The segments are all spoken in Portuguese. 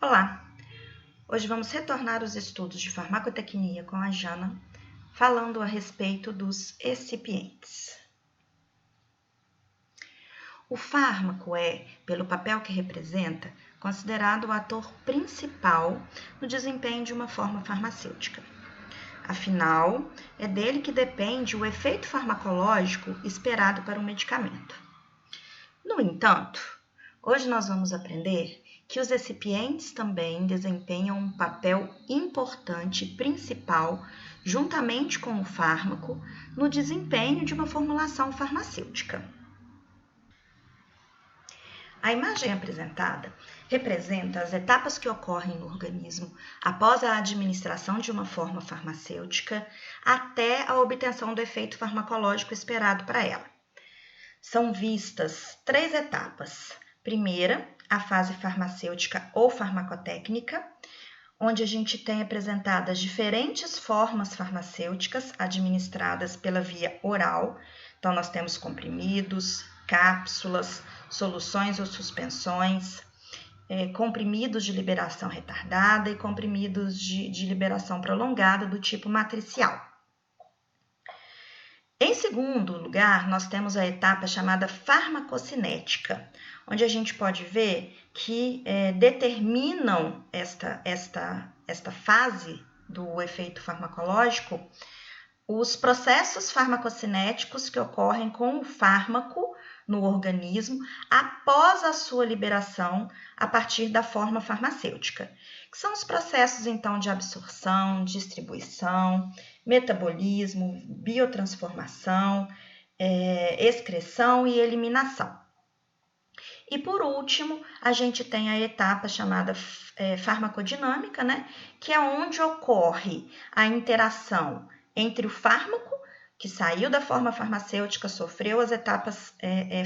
Olá! Hoje vamos retornar aos estudos de farmacotecnia com a Jana, falando a respeito dos excipientes. O fármaco é, pelo papel que representa, considerado o ator principal no desempenho de uma forma farmacêutica. Afinal, é dele que depende o efeito farmacológico esperado para o medicamento. No entanto, hoje nós vamos aprender que os excipientes também desempenham um papel importante e principal, juntamente com o fármaco, no desempenho de uma formulação farmacêutica. A imagem apresentada representa as etapas que ocorrem no organismo após a administração de uma forma farmacêutica até a obtenção do efeito farmacológico esperado para ela. São vistas 3 etapas. Primeira, a fase farmacêutica ou farmacotécnica, onde a gente tem apresentadas diferentes formas farmacêuticas administradas pela via oral. Então, nós temos comprimidos, cápsulas, soluções ou suspensões, comprimidos de liberação retardada e comprimidos de liberação prolongada do tipo matricial. Em segundo lugar, nós temos a etapa chamada farmacocinética, onde a gente pode ver que determinam esta fase do efeito farmacológico os processos farmacocinéticos que ocorrem com o fármaco no organismo após a sua liberação a partir da forma farmacêutica, que são os processos então de absorção, distribuição, metabolismo, biotransformação, excreção e eliminação. E por último, a gente tem a etapa chamada farmacodinâmica, né, que é onde ocorre a interação entre o fármaco, que saiu da forma farmacêutica, sofreu as etapas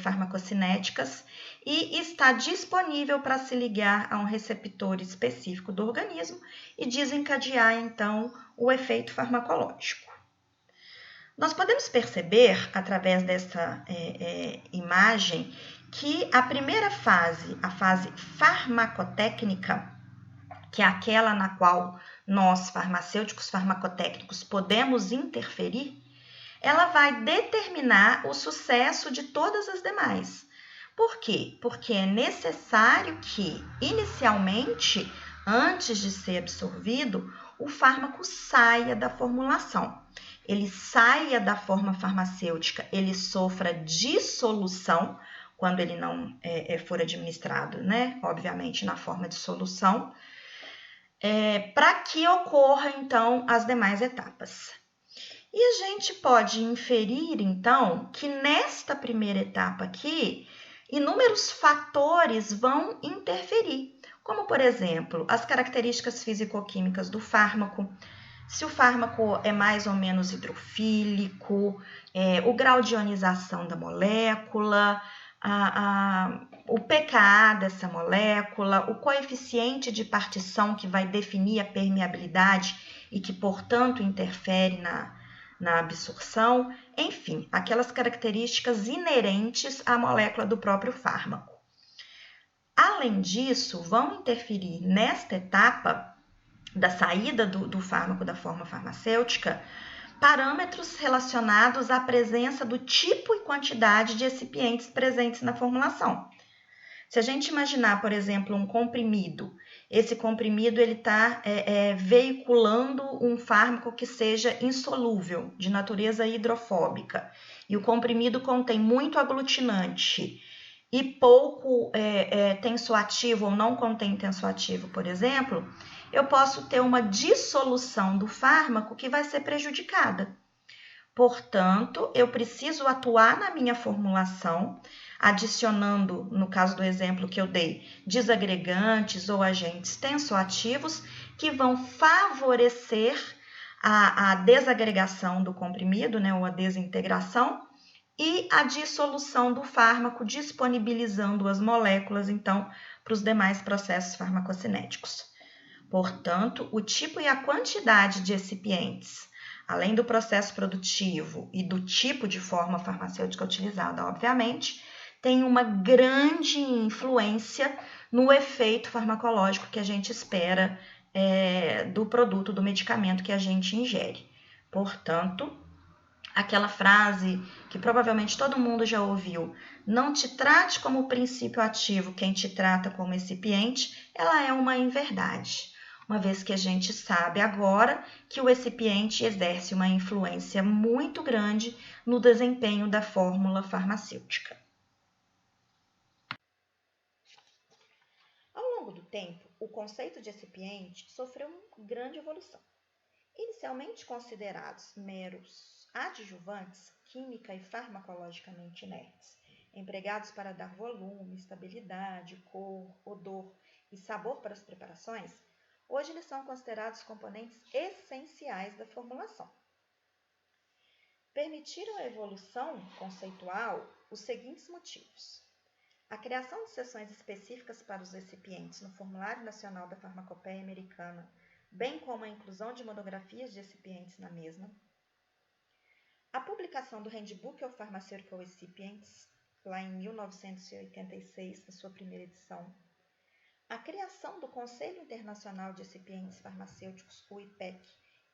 farmacocinéticas e está disponível para se ligar a um receptor específico do organismo e desencadear, então, o efeito farmacológico. Nós podemos perceber, através dessa imagem, que a primeira fase, a fase farmacotécnica, que é aquela na qual nós, farmacêuticos farmacotécnicos, podemos interferir, ela vai determinar o sucesso de todas as demais. Por quê? Porque é necessário que, inicialmente, antes de ser absorvido, o fármaco saia da formulação. Ele saia da forma farmacêutica, ele sofra dissolução, quando ele não for administrado, né? Obviamente, na forma de solução, para que ocorra, então, as demais etapas. E a gente pode inferir, então, que nesta primeira etapa aqui, inúmeros fatores vão interferir, como, por exemplo, as características físico-químicas do fármaco, se o fármaco é mais ou menos hidrofílico, o grau de ionização da molécula, o pKa dessa molécula, o coeficiente de partição que vai definir a permeabilidade e que, portanto, interfere na absorção, enfim, aquelas características inerentes à molécula do próprio fármaco. Além disso, vão interferir nesta etapa da saída do fármaco da forma farmacêutica parâmetros relacionados à presença do tipo e quantidade de excipientes presentes na formulação. Se a gente imaginar, por exemplo, um comprimido, esse comprimido ele está veiculando um fármaco que seja insolúvel, de natureza hidrofóbica, e o comprimido contém muito aglutinante e pouco tensoativo ou não contém tensoativo, por exemplo, eu posso ter uma dissolução do fármaco que vai ser prejudicada. Portanto, eu preciso atuar na minha formulação, adicionando, no caso do exemplo que eu dei, desagregantes ou agentes tensoativos que vão favorecer a desagregação do comprimido, né, ou a desintegração, e a dissolução do fármaco, disponibilizando as moléculas, então, para os demais processos farmacocinéticos. Portanto, o tipo e a quantidade de excipientes, além do processo produtivo e do tipo de forma farmacêutica utilizada, obviamente, tem uma grande influência no efeito farmacológico que a gente espera do produto, do medicamento que a gente ingere. Portanto, aquela frase que provavelmente todo mundo já ouviu, não te trate como princípio ativo quem te trata como recipiente, ela é uma inverdade, uma vez que a gente sabe agora que o recipiente exerce uma influência muito grande no desempenho da fórmula farmacêutica. Ao longo do tempo, o conceito de recipiente sofreu uma grande evolução. Inicialmente considerados meros adjuvantes, química e farmacologicamente inertes, empregados para dar volume, estabilidade, cor, odor e sabor para as preparações, hoje eles são considerados componentes essenciais da formulação. Permitiram a evolução conceitual os seguintes motivos: a criação de seções específicas para os recipientes no Formulário Nacional da Farmacopeia Americana, bem como a inclusão de monografias de recipientes na mesma, a publicação do Handbook of Pharmaceutical Recipients, lá em 1986, na sua primeira edição, a criação do Conselho Internacional de Recipientes Farmacêuticos, o IPEC,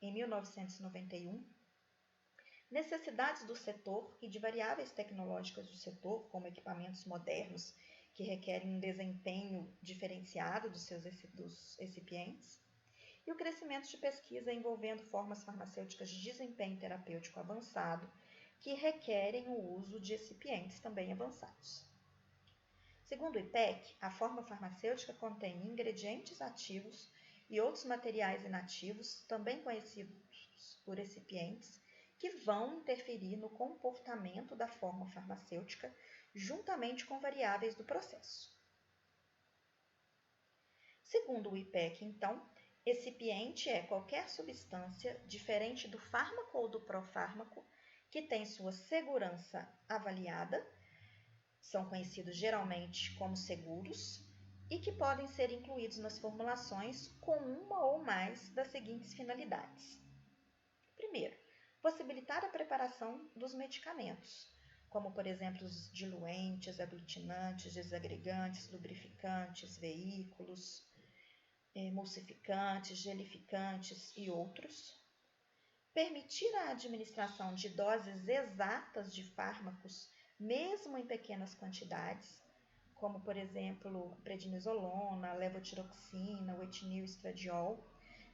em 1991, necessidades do setor e de variáveis tecnológicas do setor, como equipamentos modernos que requerem um desempenho diferenciado dos recipientes, e o crescimento de pesquisa envolvendo formas farmacêuticas de desempenho terapêutico avançado, que requerem o uso de recipientes também avançados. Segundo o IPEC, a forma farmacêutica contém ingredientes ativos e outros materiais inativos, também conhecidos por recipientes, que vão interferir no comportamento da forma farmacêutica, juntamente com variáveis do processo. Segundo o IPEC, então, recipiente é qualquer substância diferente do fármaco ou do profármaco que tem sua segurança avaliada, são conhecidos geralmente como seguros, e que podem ser incluídos nas formulações com uma ou mais das seguintes finalidades. Primeiro, possibilitar a preparação dos medicamentos, como, por exemplo, os diluentes, aglutinantes, desagregantes, lubrificantes, veículos, emulsificantes, gelificantes e outros. Permitir a administração de doses exatas de fármacos, mesmo em pequenas quantidades, como, por exemplo, prednisolona, levotiroxina, o etinil estradiol.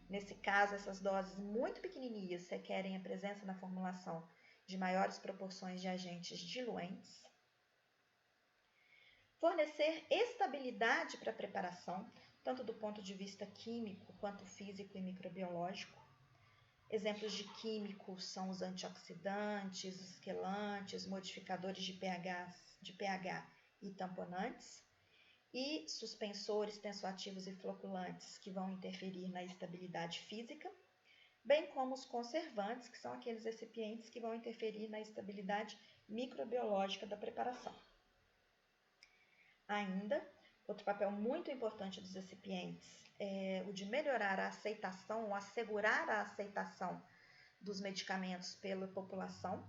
Nesse caso, essas doses muito pequenininhas requerem a presença na formulação de maiores proporções de agentes diluentes. Fornecer estabilidade para a preparação, tanto do ponto de vista químico quanto físico e microbiológico. Exemplos de químicos são os antioxidantes, os quelantes, modificadores de pH e tamponantes, e suspensores, tensoativos e floculantes, que vão interferir na estabilidade física, bem como os conservantes, que são aqueles recipientes que vão interferir na estabilidade microbiológica da preparação. Ainda, outro papel muito importante dos recipientes é o de melhorar a aceitação ou assegurar a aceitação dos medicamentos pela população,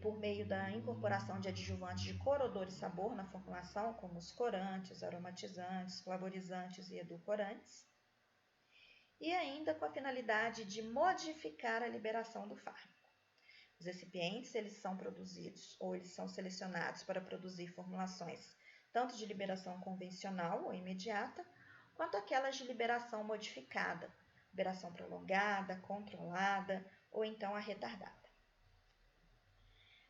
por meio da incorporação de adjuvantes de cor, odor e sabor na formulação, como os corantes, aromatizantes, flavorizantes e edulcorantes, e ainda com a finalidade de modificar a liberação do fármaco. Os recipientes, eles são produzidos ou eles são selecionados para produzir formulações tanto de liberação convencional ou imediata, quanto aquelas de liberação modificada, liberação prolongada, controlada ou então a retardada.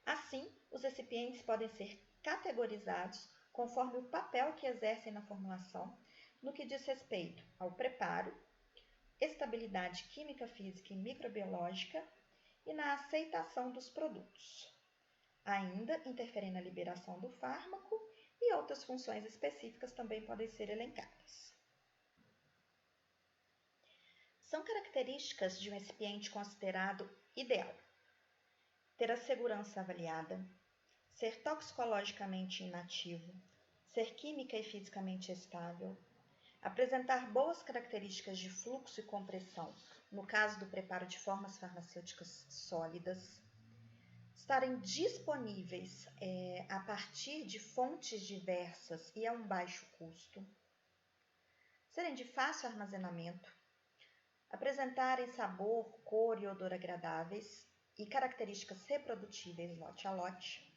Assim, os recipientes podem ser categorizados conforme o papel que exercem na formulação, no que diz respeito ao preparo, estabilidade química, física e microbiológica e na aceitação dos produtos. Ainda interferem na liberação do fármaco e outras funções específicas também podem ser elencadas. São características de um recipiente considerado ideal: ter a segurança avaliada, ser toxicologicamente inativo, ser química e fisicamente estável, apresentar boas características de fluxo e compressão, no caso do preparo de formas farmacêuticas sólidas, estarem disponíveis a partir de fontes diversas e a um baixo custo, serem de fácil armazenamento, apresentarem sabor, cor e odor agradáveis e características reprodutíveis lote a lote,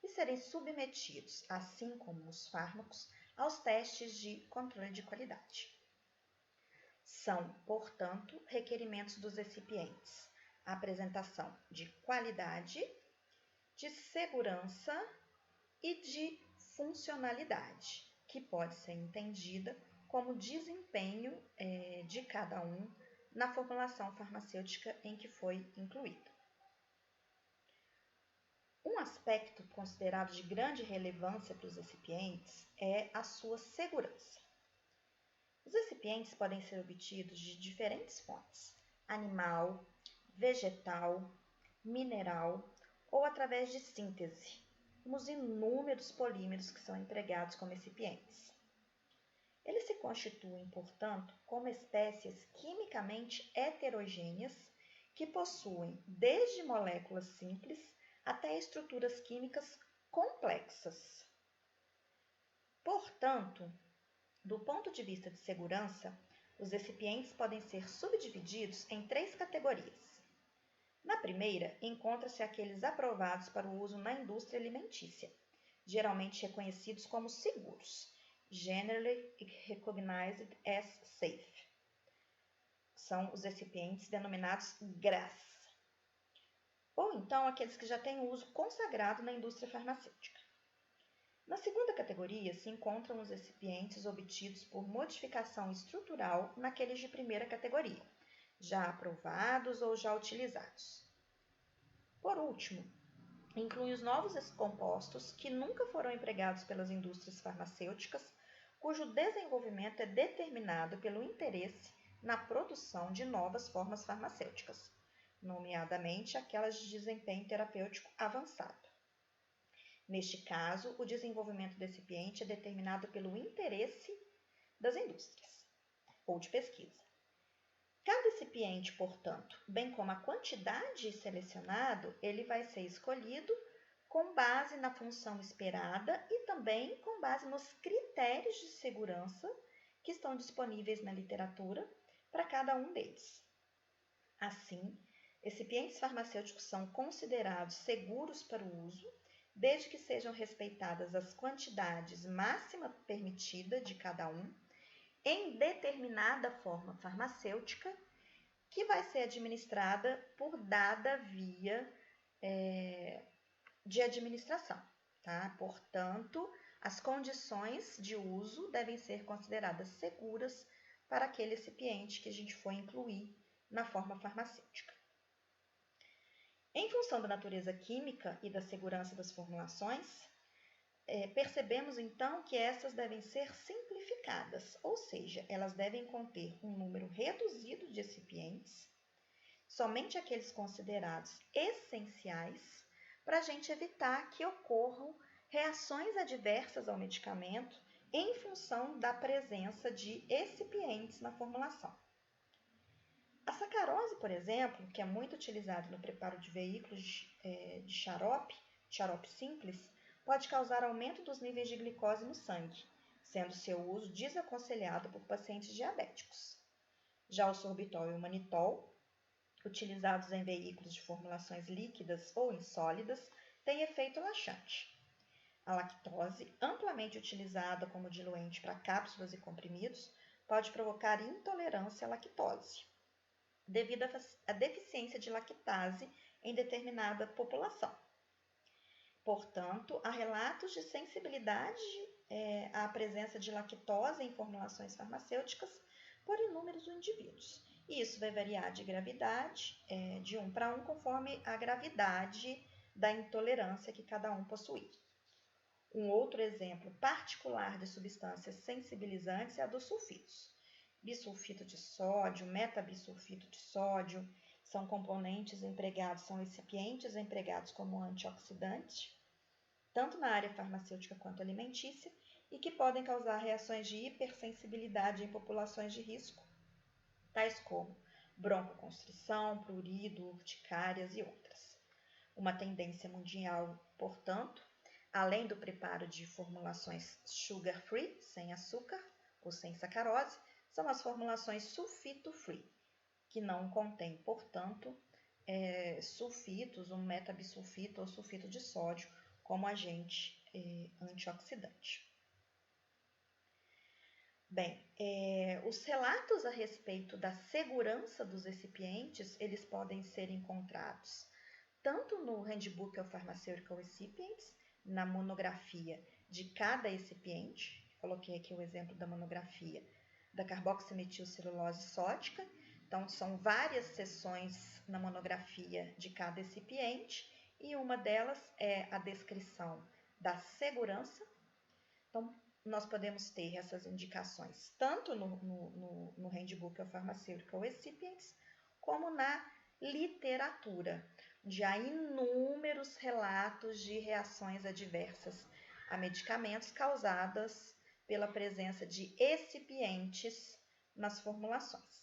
e serem submetidos, assim como os fármacos, aos testes de controle de qualidade. São, portanto, requerimentos dos recipientes a apresentação de qualidade, de segurança e de funcionalidade, que pode ser entendida como desempenho de cada um na formulação farmacêutica em que foi incluído. Um aspecto considerado de grande relevância para os recipientes é a sua segurança. Os recipientes podem ser obtidos de diferentes fontes: animal, vegetal, mineral ou através de síntese, como os inúmeros polímeros que são empregados como recipientes. Eles se constituem, portanto, como espécies quimicamente heterogêneas que possuem desde moléculas simples até estruturas químicas complexas. Portanto, do ponto de vista de segurança, os recipientes podem ser subdivididos em 3 categorias. Na primeira, encontram-se aqueles aprovados para o uso na indústria alimentícia, geralmente reconhecidos como seguros, Generally Recognized as Safe. São os recipientes denominados GRAS. Ou então aqueles que já têm uso consagrado na indústria farmacêutica. Na segunda categoria se encontram os recipientes obtidos por modificação estrutural naqueles de primeira categoria, já aprovados ou já utilizados. Por último, inclui os novos compostos que nunca foram empregados pelas indústrias farmacêuticas, cujo desenvolvimento é determinado pelo interesse na produção de novas formas farmacêuticas, nomeadamente aquelas de desempenho terapêutico avançado. Neste caso, o desenvolvimento do recipiente é determinado pelo interesse das indústrias ou de pesquisa. Cada recipiente, portanto, bem como a quantidade selecionado, ele vai ser escolhido com base na função esperada e também com base nos critérios de segurança que estão disponíveis na literatura para cada um deles. Assim, recipientes farmacêuticos são considerados seguros para o uso, desde que sejam respeitadas as quantidades máxima permitida de cada um, em determinada forma farmacêutica, que vai ser administrada por dada via de administração. Tá? Portanto, as condições de uso devem ser consideradas seguras para aquele recipiente que a gente for incluir na forma farmacêutica. Em função da natureza química e da segurança das formulações, percebemos então que essas devem ser simplificadas, ou seja, elas devem conter um número reduzido de recipientes, somente aqueles considerados essenciais, para a gente evitar que ocorram reações adversas ao medicamento em função da presença de recipientes na formulação. A sacarose, por exemplo, que é muito utilizada no preparo de veículos de xarope simples, pode causar aumento dos níveis de glicose no sangue, sendo seu uso desaconselhado por pacientes diabéticos. Já o sorbitol e o manitol, utilizados em veículos de formulações líquidas ou insólidas, têm efeito laxante. A lactose, amplamente utilizada como diluente para cápsulas e comprimidos, pode provocar intolerância à lactose, devido à deficiência de lactase em determinada população. Portanto, há relatos de sensibilidade à presença de lactose em formulações farmacêuticas por inúmeros indivíduos. E isso vai variar de gravidade, de 1 para 1, conforme a gravidade da intolerância que cada um possui. Um outro exemplo particular de substâncias sensibilizantes é a dos sulfitos. Bisulfito de sódio, metabisulfito de sódio, são componentes empregados, são recipientes empregados como antioxidante, tanto na área farmacêutica quanto alimentícia, e que podem causar reações de hipersensibilidade em populações de risco, tais como broncoconstrição, prurido, urticárias e outras. uma tendência mundial, portanto, além do preparo de formulações sugar-free, sem açúcar ou sem sacarose, são as formulações sulfito-free, que não contém, portanto, sulfitos, um metabisulfito ou sulfito de sódio como agente antioxidante. Bem, os relatos a respeito da segurança dos recipientes, eles podem ser encontrados tanto no Handbook of Pharmaceutical Recipients, na monografia de cada recipiente, coloquei aqui o exemplo da monografia da carboximetilcelulose sódica, então são várias seções na monografia de cada recipiente e uma delas é a descrição da segurança. Então, nós podemos ter essas indicações tanto no Handbook of Pharmaceutical Recipients como na literatura, onde há inúmeros relatos de reações adversas a medicamentos causadas pela presença de excipientes nas formulações.